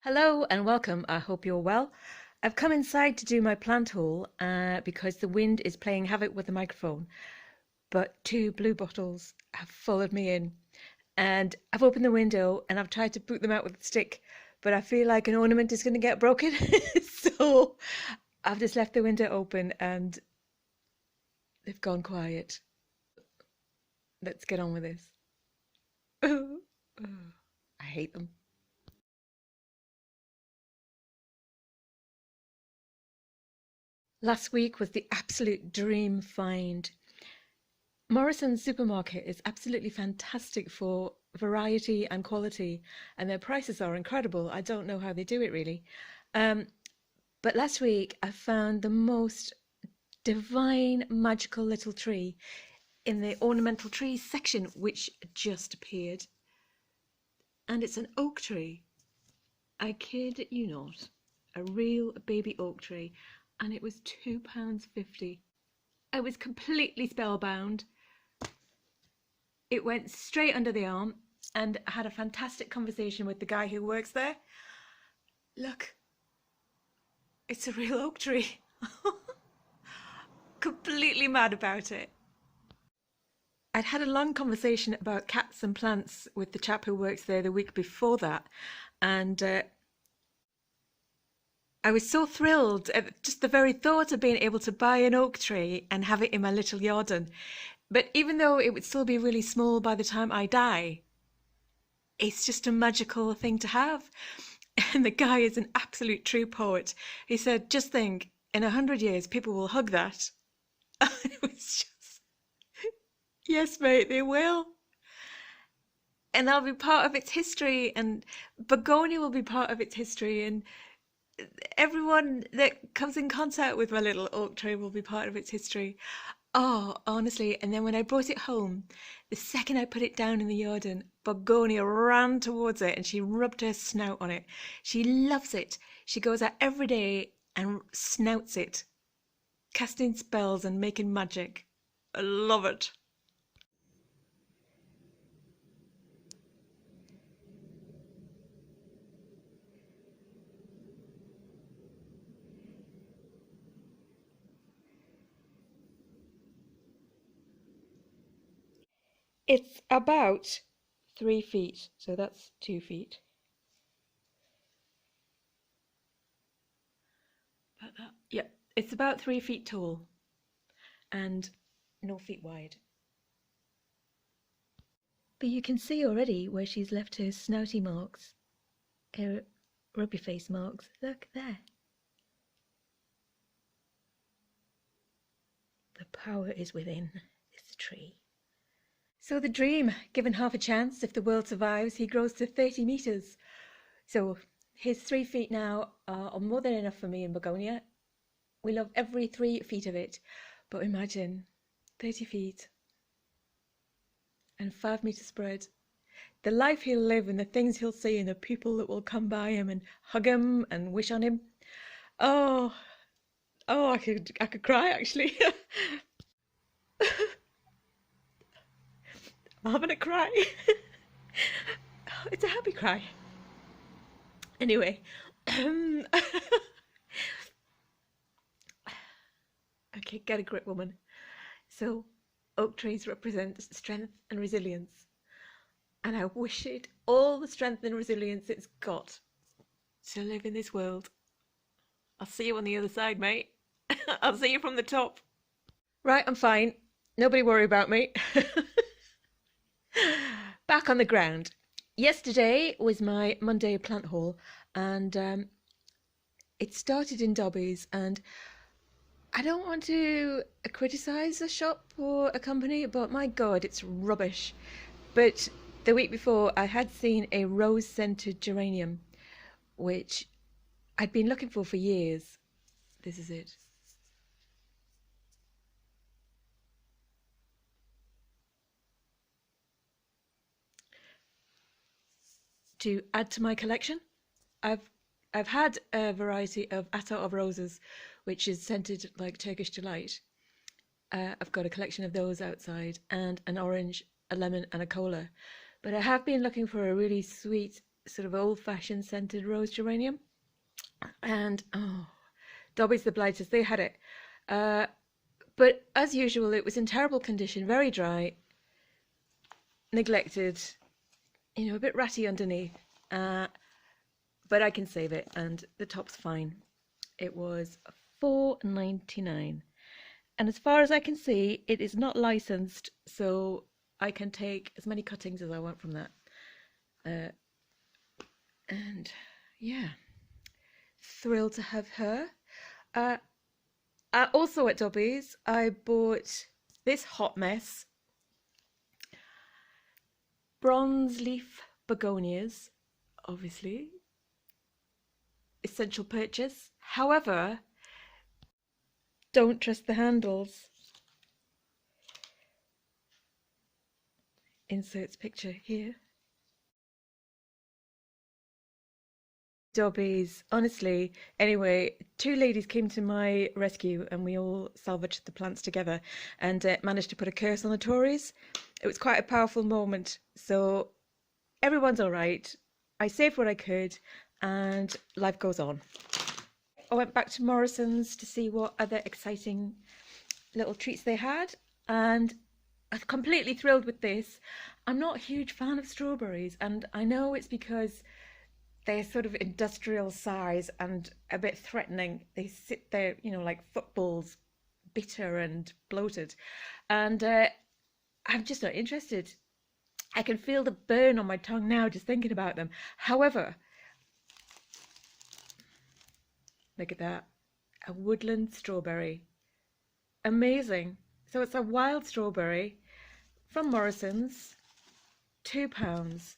Hello and welcome. I hope you're well. I've come inside to do my plant haul because the wind is playing havoc with the microphone. But two blue bottles have followed me in, and I've opened the window and I've tried to boot them out with a stick, but I feel like an ornament is going to get broken. So I've just left the window open and they've gone quiet. Let's get on with this. I hate them. Last week was the absolute dream find. Morrison's supermarket is absolutely fantastic for variety and quality, and their prices are incredible. I don't know how they do it really. But last week I found the most divine, magical little tree in the ornamental trees section, which just appeared. And it's an oak tree. I kid you not. A real baby oak tree. And it was £2.50. I was completely spellbound. It went straight under the arm, and I had a fantastic conversation with the guy who works there. Look, it's a real oak tree. Completely mad about it. I'd had a long conversation about cats and plants with the chap who works there the week before that, and I was so thrilled at just the very thought of being able to buy an oak tree and have it in my little yarden. But even though it would still be really small by the time I die, it's just a magical thing to have. And the guy is an absolute true poet. He said, just think, in 100 years, people will hug that. And it was just, yes, mate, they will. And I'll be part of its history, and Begonia will be part of its history, and everyone that comes in contact with my little oak tree will be part of its history. Oh, honestly. And then when I brought it home, the second I put it down in the garden, Begonia ran towards it and she rubbed her snout on it. She loves it. She goes out every day and snouts it, casting spells and making magic. I love it. It's about 3 feet, so that's 2 feet. About that. Yep, it's about 3 feet tall and no feet wide. But you can see already where she's left her snouty marks, her rubby face marks. Look there. The power is within this tree. So the dream, given half a chance, if the world survives, he grows to 30 metres. So his 3 feet now are more than enough for me and Begonia. We love every 3 feet of it, but imagine 30 feet and 5 metre spread. The life he'll live and the things he'll see and the people that will come by him and hug him and wish on him. Oh, I could cry actually. I'm having a cry. It's a happy cry. Anyway, okay, get a grip, woman. So, oak trees represent strength and resilience, and I wish it all the strength and resilience it's got to live in this world. I'll see you on the other side, mate. I'll see you from the top. Right, I'm fine. Nobody worry about me. Back on the ground. Yesterday was my Monday plant haul, and it started in Dobbies, and I don't want to criticise a shop or a company, but my God, it's rubbish. But the week before, I had seen a rose-scented geranium, which I'd been looking for years. This is it. To add to my collection, I've had a variety of Attar of Roses, which is scented like Turkish Delight. I've got a collection of those outside, and an orange, a lemon and a cola. But I have been looking for a really sweet sort of old-fashioned scented rose geranium. And oh, Dobby's the blighters, they had it. But as usual, it was in terrible condition, very dry, neglected, a bit ratty underneath. But I can save it, and the top's fine. It was $4.99. And as far as I can see, it is not licensed, so I can take as many cuttings as I want from that. And yeah, thrilled to have her. Also at Dobby's, I bought this hot mess. Bronze leaf begonias, obviously. Essential purchase. However, don't trust the handles. Inserts picture here. Dobbies, honestly. Anyway, two ladies came to my rescue and we all salvaged the plants together and managed to put a curse on the Tories. It was quite a powerful moment. So everyone's all right. I saved what I could and life goes on. I went back to Morrison's to see what other exciting little treats they had, and I'm completely thrilled with this. I'm not a huge fan of strawberries, and I know it's because they're sort of industrial size and a bit threatening. They sit there, like footballs, bitter and bloated. And I'm just not interested. I can feel the burn on my tongue now just thinking about them. However, look at that. A woodland strawberry. Amazing. So it's a wild strawberry from Morrison's. £2.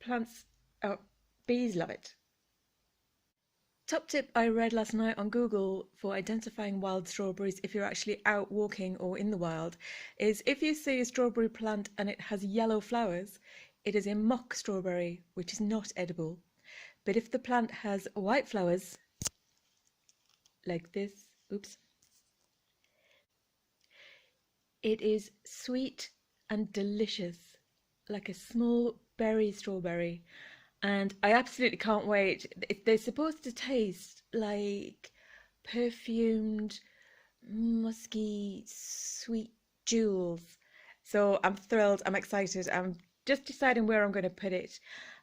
Plants, oh, bees love it. Top tip I read last night on Google for identifying wild strawberries if you're actually out walking or in the wild is if you see a strawberry plant and it has yellow flowers, it is a mock strawberry, which is not edible. But if the plant has white flowers, like this, oops, it is sweet and delicious, like a small berry strawberry. And I absolutely can't wait. They're supposed to taste like perfumed, musky, sweet jewels. So I'm thrilled, I'm excited. I'm just deciding where I'm going to put it.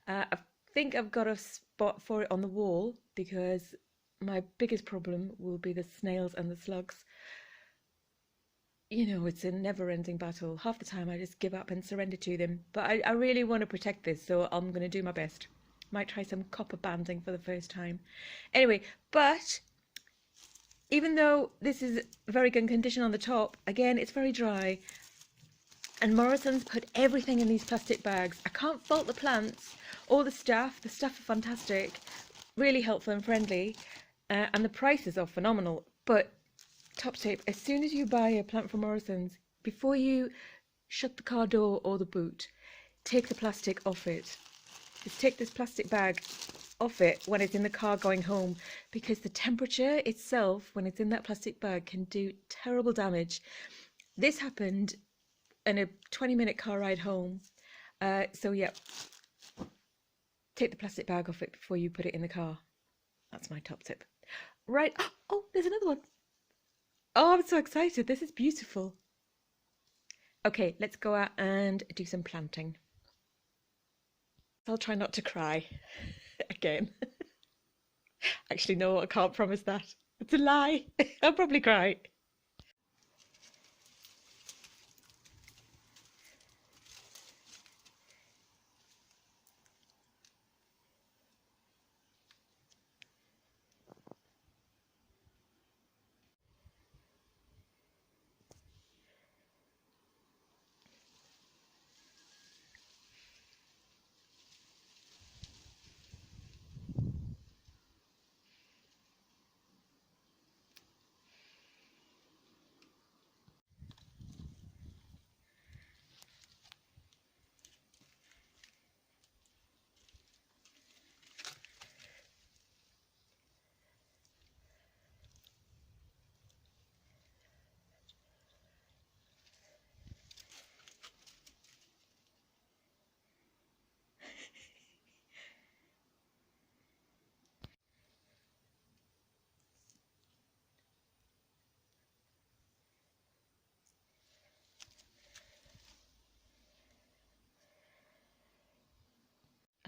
I think I've got a spot for it on the wall because my biggest problem will be the snails and the slugs. It's a never-ending battle. Half the time I just give up and surrender to them. But I really want to protect this, so I'm going to do my best. Might try some copper banding for the first time. Anyway, but even though this is very good condition on the top, again, it's very dry. And Morrison's put everything in these plastic bags. I can't fault the plants or the staff. The staff are fantastic, really helpful and friendly. And the prices are phenomenal. But top tip, as soon as you buy a plant from Morrison's, before you shut the car door or the boot, take the plastic off it. Just take this plastic bag off it when it's in the car going home, because the temperature itself, when it's in that plastic bag, can do terrible damage. This happened in a 20-minute car ride home. So yeah, take the plastic bag off it before you put it in the car. That's my top tip. Right, oh, there's another one. Oh, I'm so excited. This is beautiful. Okay, let's go out and do some planting. I'll try not to cry again. Actually, no, I can't promise that. It's a lie. I'll probably cry.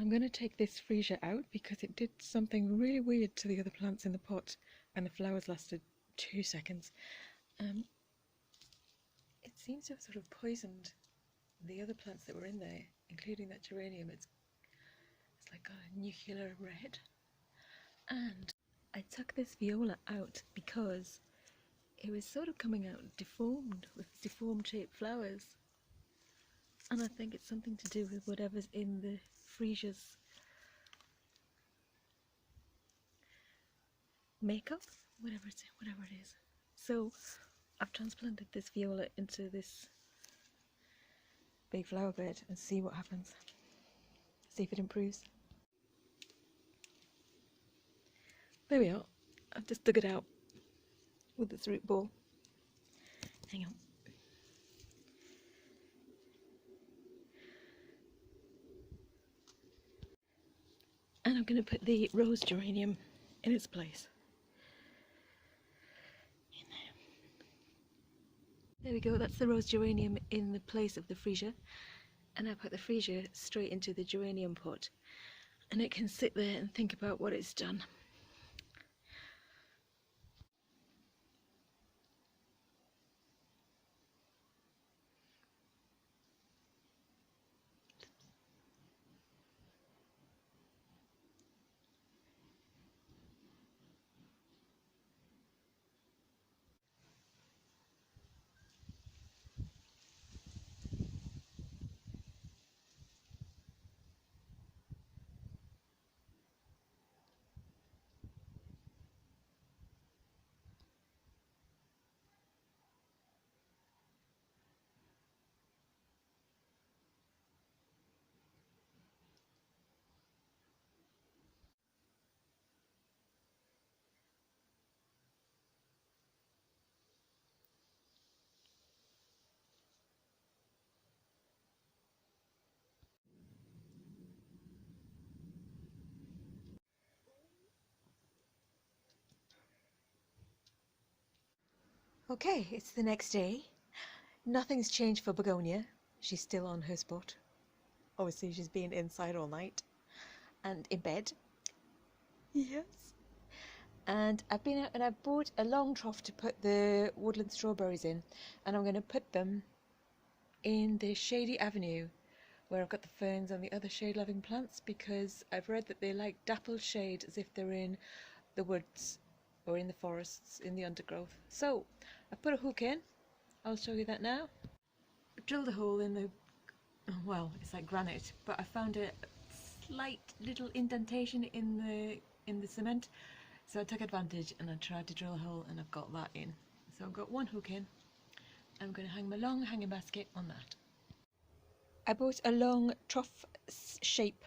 I'm going to take this freesia out because it did something really weird to the other plants in the pot and the flowers lasted 2 seconds. It seems to have sort of poisoned the other plants that were in there, including that geranium. It's like got a nuclear red. And I took this viola out because it was sort of coming out deformed, with deformed shaped flowers. And I think it's something to do with whatever's in the freesia's makeup, whatever it is. So I've transplanted this viola into this big flower bed and see what happens. See if it improves. There we are. I've just dug it out with this root ball. Hang on. And I'm going to put the rose geranium in its place. In there we go, that's the rose geranium in the place of the freesia. And I put the freesia straight into the geranium pot. And it can sit there and think about what it's done. Okay, it's the next day. Nothing's changed for Begonia. She's still on her spot. Obviously she's been inside all night and in bed. Yes. And I've been out and I've bought a long trough to put the woodland strawberries in, and I'm going to put them in the shady avenue where I've got the ferns and the other shade loving plants, because I've read that they like dappled shade as if they're in the woods or in the forests, in the undergrowth. So I've put a hook in. I'll show you that now. I drilled a hole in the, well, it's like granite, but I found a slight little indentation in the cement, so I took advantage and I tried to drill a hole and I've got that in. So I've got one hook in. I'm going to hang my long hanging basket on that. I bought a long trough shape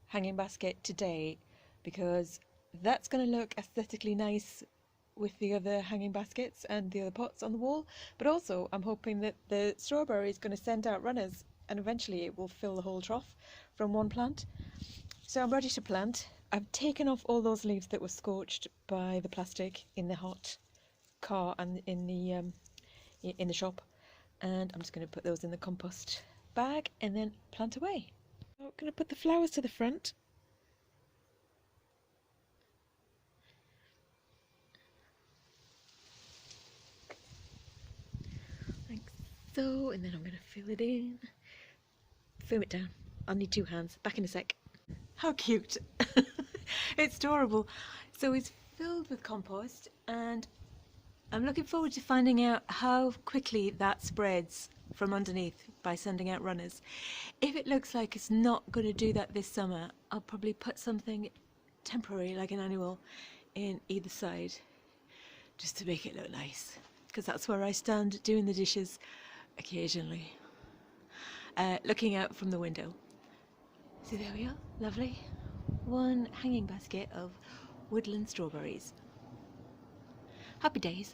hanging basket today because that's going to look aesthetically nice with the other hanging baskets and the other pots on the wall, but also I'm hoping that the strawberry is going to send out runners and eventually it will fill the whole trough from one plant. So I'm ready to plant. I've taken off all those leaves that were scorched by the plastic in the hot car and in the shop, and I'm just going to put those in the compost bag and then plant away. I'm going to put the flowers to the front. Like so, and then I'm going to fill it in. Foam it down. I'll need 2 hands. Back in a sec. How cute! It's adorable. So it's filled with compost, and I'm looking forward to finding out how quickly that spreads from underneath by sending out runners. If it looks like it's not going to do that this summer, I'll probably put something temporary like an annual in either side just to make it look nice, because that's where I stand doing the dishes occasionally, looking out from the window. So there we are, lovely. One hanging basket of woodland strawberries. Happy days.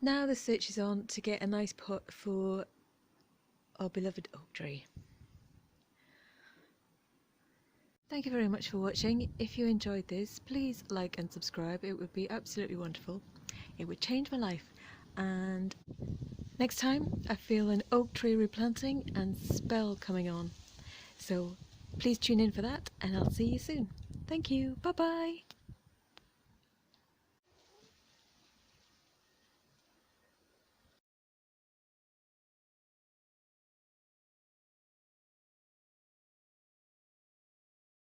Now the search is on to get a nice pot for our beloved oak tree. Thank you very much for watching. If you enjoyed this, please like and subscribe. It would be absolutely wonderful. It would change my life. And next time I feel an oak tree replanting and spell coming on. So please tune in for that, and I'll see you soon. Thank you. Bye bye.